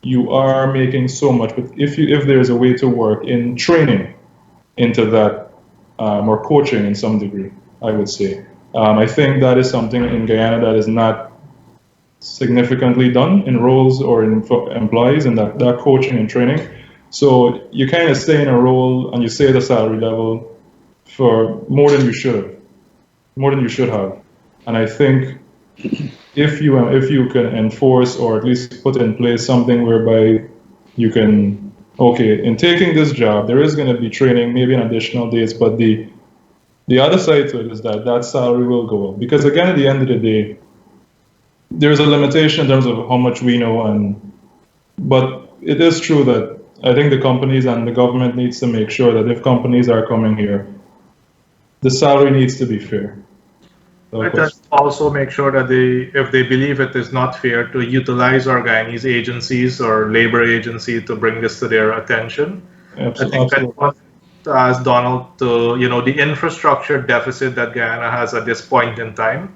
you are making so much, but if there's a way to work in training into that or coaching in some degree, I would say. I think that is something in Guyana that is not significantly done in roles or in employees, and that coaching and training. So you kind of stay in a role and you stay at a salary level for more than you should have. And I think if you can enforce or at least put in place something whereby you can, okay, in taking this job, there is going to be training, maybe an additional days, but the other side to it is that salary will go up. Because again, at the end of the day, there's a limitation in terms of how much we know, but it is true that I think the companies and the government needs to make sure that if companies are coming here, the salary needs to be fair. Let us also make sure that if they believe it is not fair, to utilize our Guyanese agencies or labor agency to bring this to their attention. Absolutely. I think I want to ask Donald to, the infrastructure deficit that Guyana has at this point in time,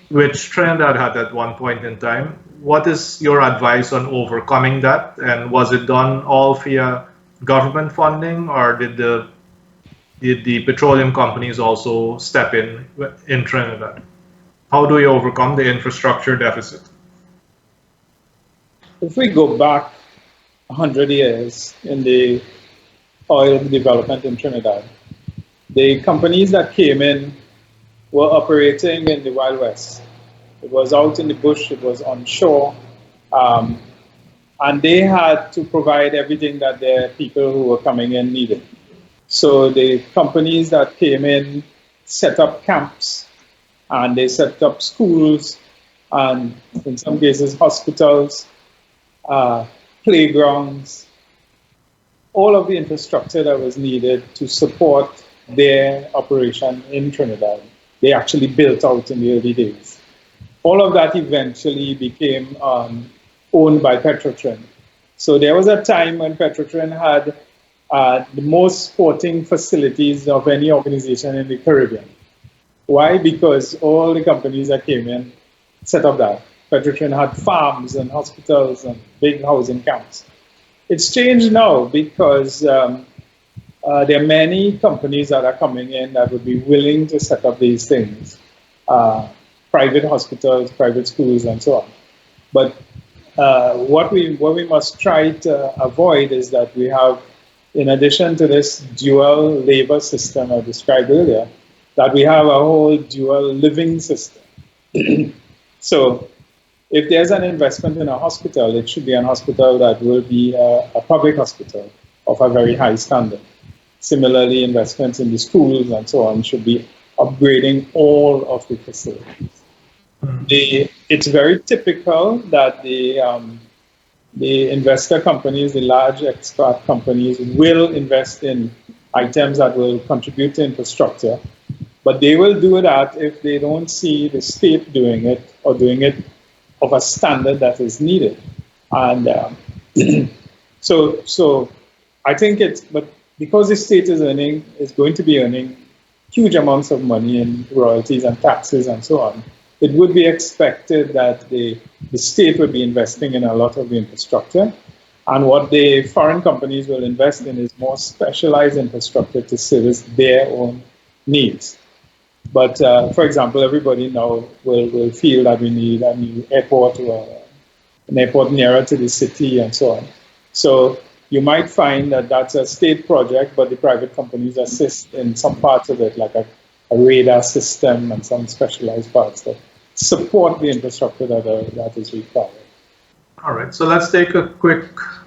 which Trinidad had at one point in time. What is your advice on overcoming that? And was it done all via government funding, or did the petroleum companies also step in Trinidad? How do we overcome the infrastructure deficit? If we go back 100 years in the oil development in Trinidad, the companies that came in were operating in the Wild West. It was out in the bush, it was on shore, and they had to provide everything that the people who were coming in needed. So the companies that came in set up camps, and they set up schools, and in some cases hospitals, playgrounds, all of the infrastructure that was needed to support their operation in Trinidad. They actually built out in the early days. all of that eventually became owned by Petrotrin. So there was a time when Petrotrin had the most sporting facilities of any organization in the Caribbean. Why? Because all the companies that came in set up that. Petrotrin had farms and hospitals and big housing camps. It's changed now because there are many companies that are coming in that would be willing to set up these things, private hospitals, private schools, and so on. But what we must try to avoid is that we have, in addition to this dual labor system I described earlier, that we have a whole dual living system. So if there's an investment in a hospital, it should be an hospital that will be a public hospital of a very high standard. Similarly, investments in the schools and so on should be upgrading all of the facilities. It's very typical that the investor companies, the large expat companies, will invest in items that will contribute to infrastructure, but they will do that if they don't see the state doing it or doing it of a standard that is needed. And so I think but because the state is going to be earning huge amounts of money in royalties and taxes and so on, it would be expected that the state would be investing in a lot of the infrastructure. And what the foreign companies will invest in is more specialized infrastructure to service their own needs. But for example, everybody now will feel that we need a new airport or an airport nearer to the city and so on. So you might find that that's a state project, but the private companies assist in some parts of it, like a radar system and some specialized parts that support the infrastructure that is required. All right, so let's take a quick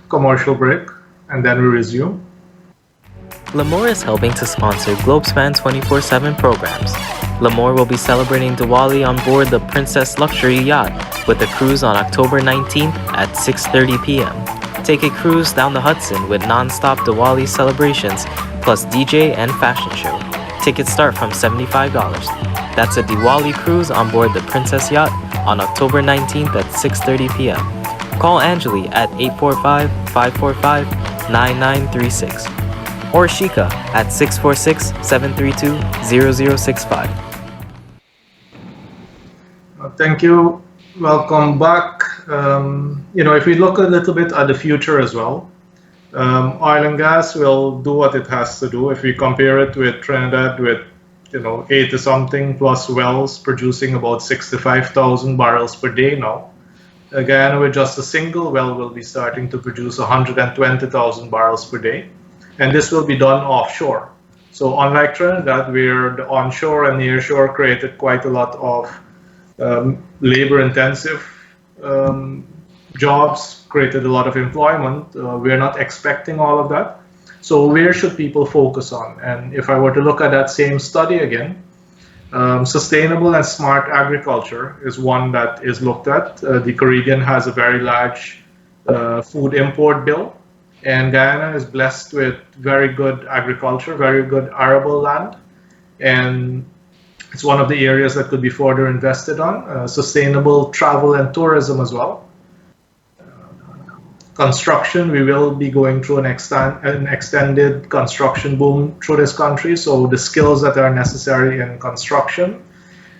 commercial break and then we resume. L'Amour is helping to sponsor Globespan 24/7 programs. L'Amour will be celebrating Diwali on board the Princess Luxury Yacht with a cruise on October 19th at 6:30 p.m. Take a cruise down the Hudson with non-stop Diwali celebrations plus DJ and fashion show. Tickets start from $75. That's a Diwali cruise on board the Princess Yacht on October 19th at 6:30 p.m. Call Anjali at 845-545-9936 or Shika at 646-732-0065. Thank you. Welcome back. If we look a little bit at the future as well, oil and gas will do what it has to do. If we compare it with Trinidad with 80-something plus wells producing about 65,000 barrels per day now, Guyana with just a single well will be starting to produce 120,000 barrels per day. And this will be done offshore. So unlike Trinidad, where the onshore and nearshore created quite a lot of labor-intensive jobs, created a lot of employment, we're not expecting all of that. So where should people focus on? And if I were to look at that same study again, sustainable and smart agriculture is one that is looked at. The Caribbean has a very large food import bill. And Guyana is blessed with very good agriculture, very good arable land. And it's one of the areas that could be further invested on. Sustainable travel and tourism as well. Construction, we will be going through an extended construction boom through this country. So the skills that are necessary in construction.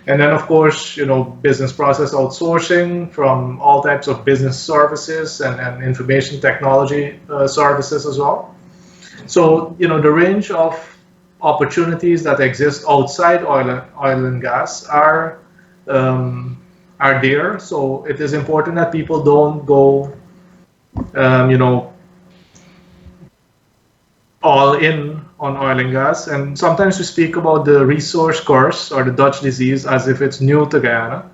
And then, of course, business process outsourcing from all types of business services and information technology services as well. So, the range of opportunities that exist outside oil and gas are there. So it is important that people don't go, all in on oil and gas. And sometimes we speak about the resource curse or the Dutch disease as if it's new to Guyana.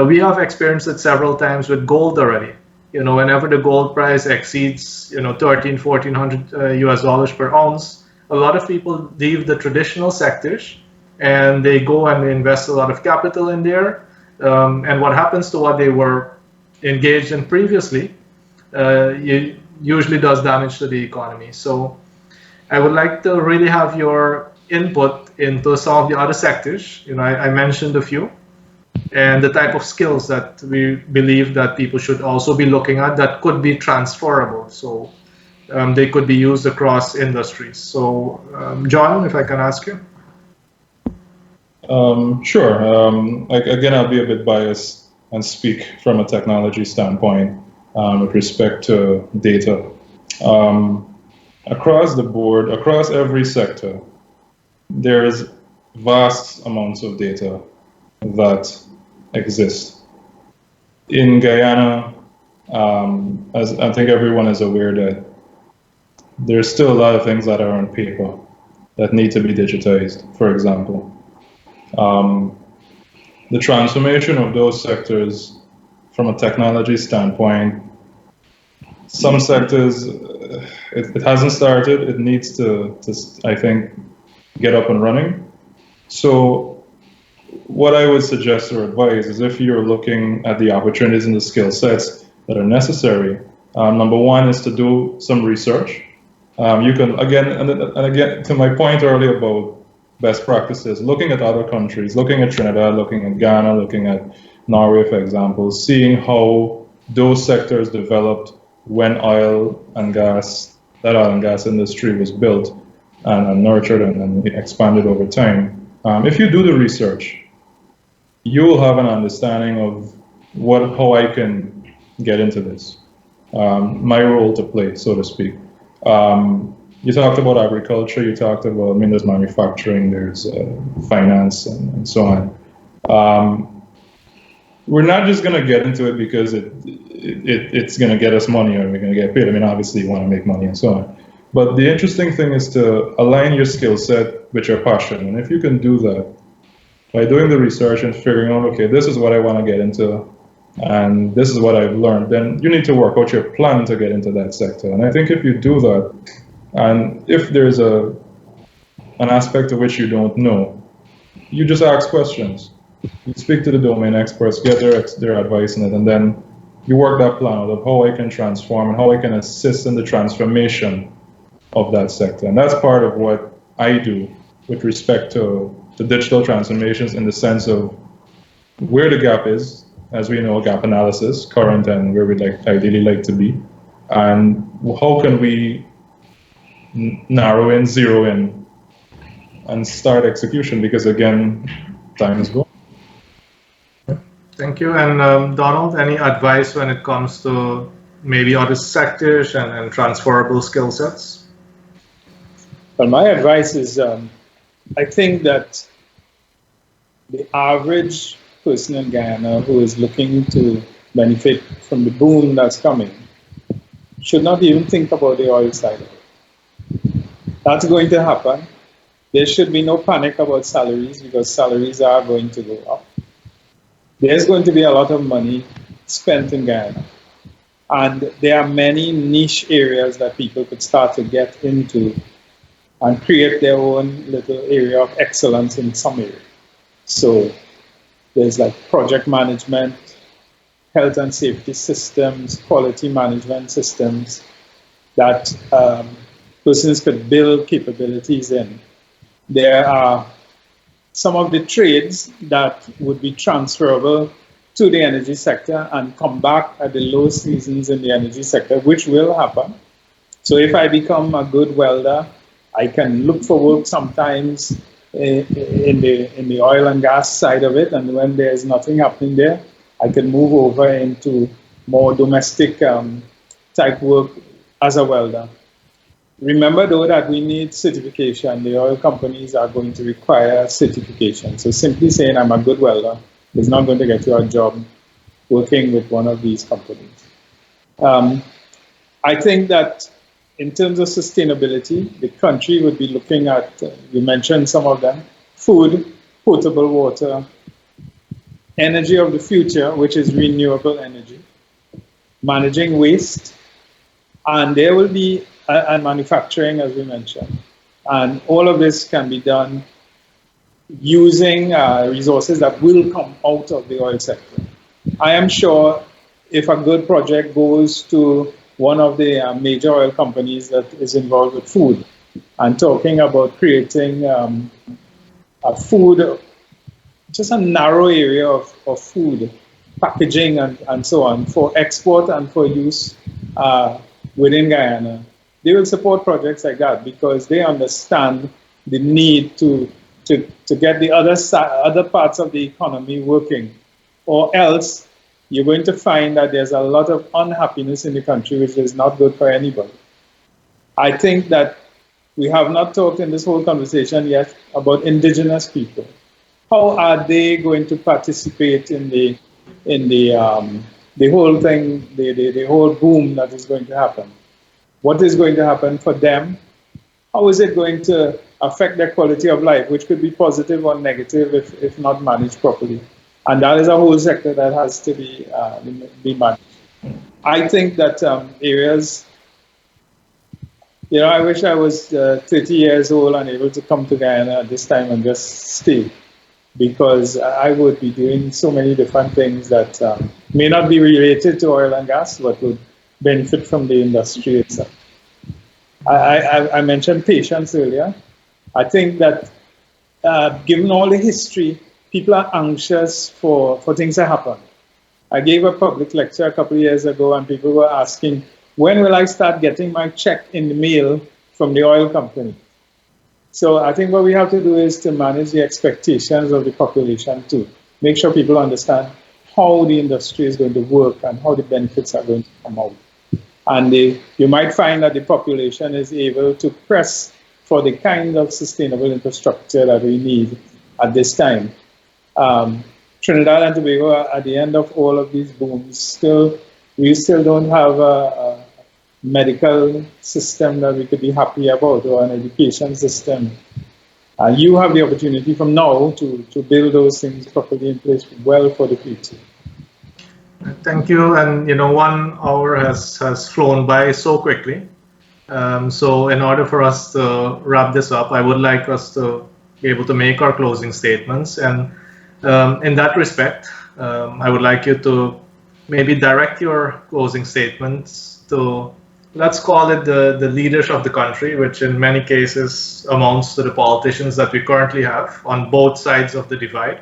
We have experienced it several times with gold already. Whenever the gold price exceeds, $1,400 US dollars per ounce, a lot of people leave the traditional sectors and they go and invest a lot of capital in there. And what happens to what they were engaged in previously usually does damage to the economy. So I would like to really have your input into some of the other sectors. I mentioned a few. and the type of skills that we believe that people should also be looking at that could be transferable. So they could be used across industries. So John, if I can ask you. Sure. Again, I'll be a bit biased and speak from a technology standpoint with respect to data. Across the board, across every sector, there is vast amounts of data that exist. In Guyana, as I think everyone is aware that there's still a lot of things that are on paper that need to be digitized, for example. The transformation of those sectors from a technology standpoint, some sectors, it hasn't started. It needs to, I think, get up and running. So what I would suggest or advise is if you're looking at the opportunities and the skill sets that are necessary, number one is to do some research. You can, again, and again, to my point earlier about best practices, looking at other countries, looking at Trinidad, looking at Ghana, looking at Norway, for example, seeing how those sectors developed when that oil and gas industry was built and nurtured and expanded over time. If you do the research, you will have an understanding of how I can get into this, my role to play, so to speak. You talked about agriculture, you talked about, there's manufacturing, there's finance, and so on. We're not just going to get into it because it's going to get us money or we're going to get paid. Obviously you want to make money and so on. But the interesting thing is to align your skill set with your passion. And if you can do that by doing the research and figuring out, okay, this is what I want to get into and this is what I've learned, then you need to work out your plan to get into that sector. And I think if you do that, and if there's an aspect of which you don't know, you just ask questions. You speak to the domain experts, get their advice in it, and then you work that plan out of how I can transform and how I can assist in the transformation of that sector. And that's part of what I do with respect to the digital transformations in the sense of where the gap is, as we know, gap analysis, current and where we'd ideally like to be, and how can we narrow in, zero in, and start execution, because again, time is gone. Thank you. And Donald, any advice when it comes to maybe other sectors and transferable skill sets? Well, my advice is I think that the average person in Guyana who is looking to benefit from the boom that's coming should not even think about the oil side of it. That's going to happen. There should be no panic about salaries because salaries are going to go up. There's going to be a lot of money spent in Guyana. And there are many niche areas that people could start to get into and create their own little area of excellence in some area. So there's like project management, health and safety systems, quality management systems that persons could build capabilities in. There are some of the trades that would be transferable to the energy sector and come back at the low seasons in the energy sector, which will happen. So if I become a good welder, I can look for work sometimes in the oil and gas side of it, and when there's nothing happening there, I can move over into more domestic type work as a welder. Remember though that we need certification. The oil companies are going to require certification. So simply saying I'm a good welder is not going to get you a job working with one of these companies. I think that in terms of sustainability, the country would be looking at, you mentioned some of them, food, potable water, energy of the future, which is renewable energy, managing waste, and there will be and manufacturing, as we mentioned. And all of this can be done using resources that will come out of the oil sector. I am sure if a good project goes to one of the major oil companies that is involved with food and talking about creating a food just a narrow area of food, packaging and so on for export and for use within Guyana, they will support projects like that because they understand the need to get the other parts of the economy working, or else you're going to find that there's a lot of unhappiness in the country, which is not good for anybody. I think that we have not talked in this whole conversation yet about indigenous people. How are they going to participate in the whole thing, the whole boom that is going to happen? What is going to happen for them? How is it going to affect their quality of life, which could be positive or negative if not managed properly? And that is a whole sector that has to be managed. I think that areas, I wish I was 30 years old and able to come to Guyana at this time and just stay, because I would be doing so many different things that may not be related to oil and gas, but would benefit from the industry itself. I mentioned patience earlier. I think that given all the history, people are anxious for things to happen. I gave a public lecture a couple of years ago and people were asking, when will I start getting my check in the mail from the oil company? So I think what we have to do is to manage the expectations of the population too. Make sure people understand how the industry is going to work and how the benefits are going to come out. And you might find that the population is able to press for the kind of sustainable infrastructure that we need at this time. Trinidad and Tobago, at the end of all of these booms, we still don't have a medical system that we could be happy about, or an education system. You have the opportunity from now to build those things properly in place well for the future. Thank you. And 1 hour has flown by so quickly. So in order for us to wrap this up, I would like us to be able to make our closing statements. And in that respect, I would like you to maybe direct your closing statements to, let's call it the leaders of the country, which in many cases amounts to the politicians that we currently have on both sides of the divide.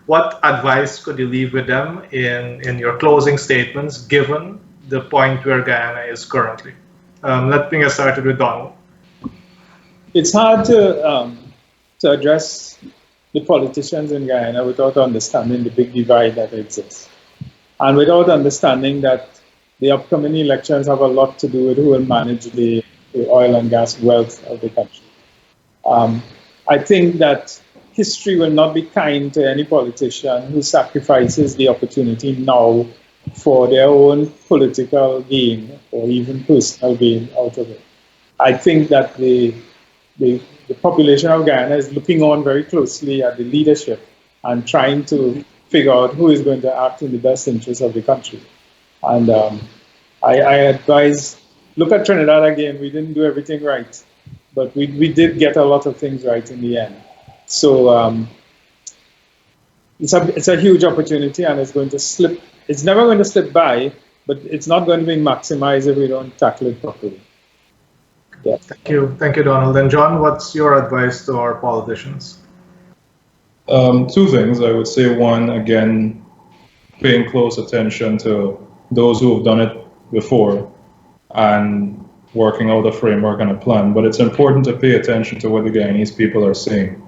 What advice could you leave with them in your closing statements, given the point where Guyana is currently? Let me get started with Donald. It's hard to address the politicians in Guyana without understanding the big divide that exists, and without understanding that the upcoming elections have a lot to do with who will manage the oil and gas wealth of the country. I think that history will not be kind to any politician who sacrifices the opportunity now for their own political gain or even personal gain out of it. I think that the population of Guyana is looking on very closely at the leadership and trying to figure out who is going to act in the best interest of the country. And I advise, look at Trinidad again. We didn't do everything right, but we did get a lot of things right in the end. So it's a huge opportunity, and it's going to slip. It's never going to slip by, but it's not going to be maximized if we don't tackle it properly. Yeah. Thank you, Donald. And John, what's your advice to our politicians? 2 things. I would say, one, again, paying close attention to those who have done it before and working out a framework and a plan. But it's important to pay attention to what the Guyanese people are saying,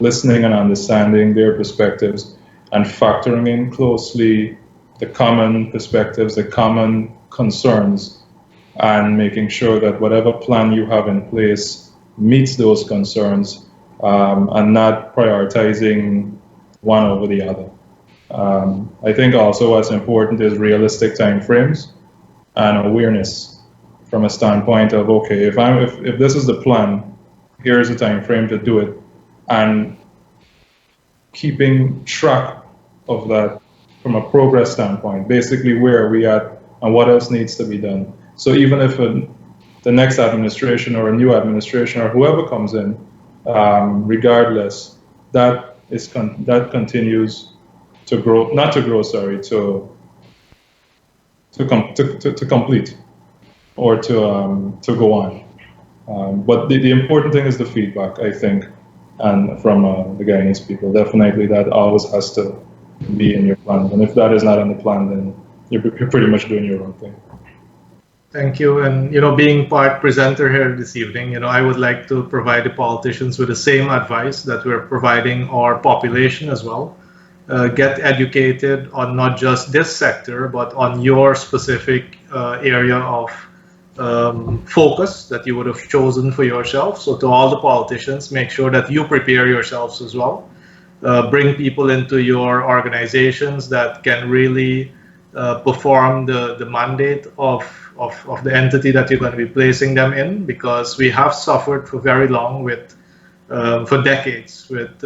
listening and understanding their perspectives and factoring in closely the common perspectives, the common concerns, and making sure that whatever plan you have in place meets those concerns, and not prioritizing one over the other. I think also what's important is realistic timeframes and awareness from a standpoint of, okay, if this is the plan, here's the time frame to do it, and keeping track of that from a progress standpoint, basically where are we at and what else needs to be done. So even if the next administration or a new administration or whoever comes in, regardless, that continues to grow, not to grow, sorry, to complete or to go on. But the important thing is the feedback, I think, and from the Guyanese people. Definitely, that always has to be in your plan. And if that is not in the plan, then you're pretty much doing your own thing. Thank you. And, being part presenter here this evening, I would like to provide the politicians with the same advice that we're providing our population as well. Get educated on not just this sector, but on your specific area of focus that you would have chosen for yourself. So to all the politicians, make sure that you prepare yourselves as well. Bring people into your organizations that can really perform the mandate of the entity that you're going to be placing them in, because we have suffered for very long with, for decades, with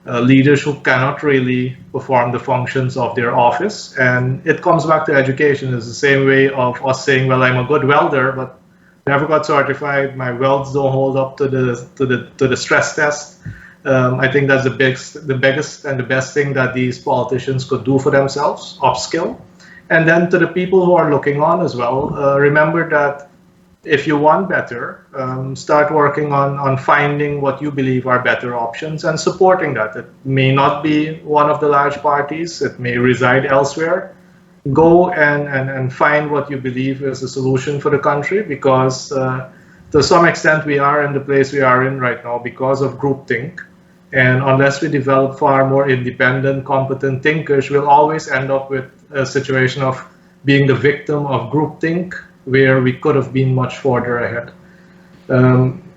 leaders who cannot really perform the functions of their office. And it comes back to education. It's the same way of us saying, well, I'm a good welder, but never got certified. My welds don't hold up to the stress test. I think that's the biggest and the best thing that these politicians could do for themselves, upskill. And then to the people who are looking on as well, remember that if you want better, start working on finding what you believe are better options and supporting that. It may not be one of the large parties, it may reside elsewhere. Go and find what you believe is a solution for the country, because to some extent we are in the place we are in right now because of groupthink. And unless we develop far more independent, competent thinkers, we'll always end up with a situation of being the victim of groupthink, where we could have been much further ahead.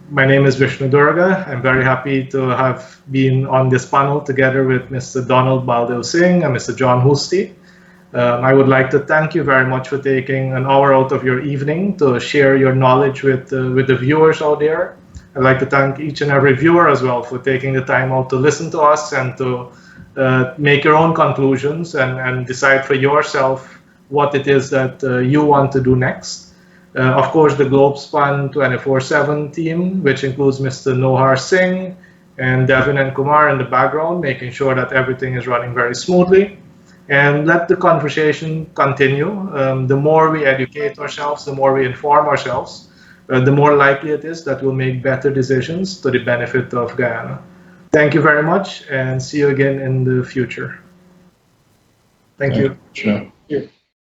My name is Vishnu Doerga. I'm very happy to have been on this panel together with Mr. Donald Baldeosingh and Mr. John Housty. I would like to thank you very much for taking an hour out of your evening to share your knowledge with the viewers out there. I'd like to thank each and every viewer as well for taking the time out to listen to us and to make your own conclusions and decide for yourself what it is that you want to do next. Of course, the GlobeSpan 24/7 team, which includes Mr. Nohar Singh and Devin and Kumar in the background, making sure that everything is running very smoothly. And let the conversation continue. The more we educate ourselves, the more we inform ourselves, the more likely it is that we'll make better decisions to the benefit of Guyana. Thank you very much, and see you again in the future. Thank you. Sure.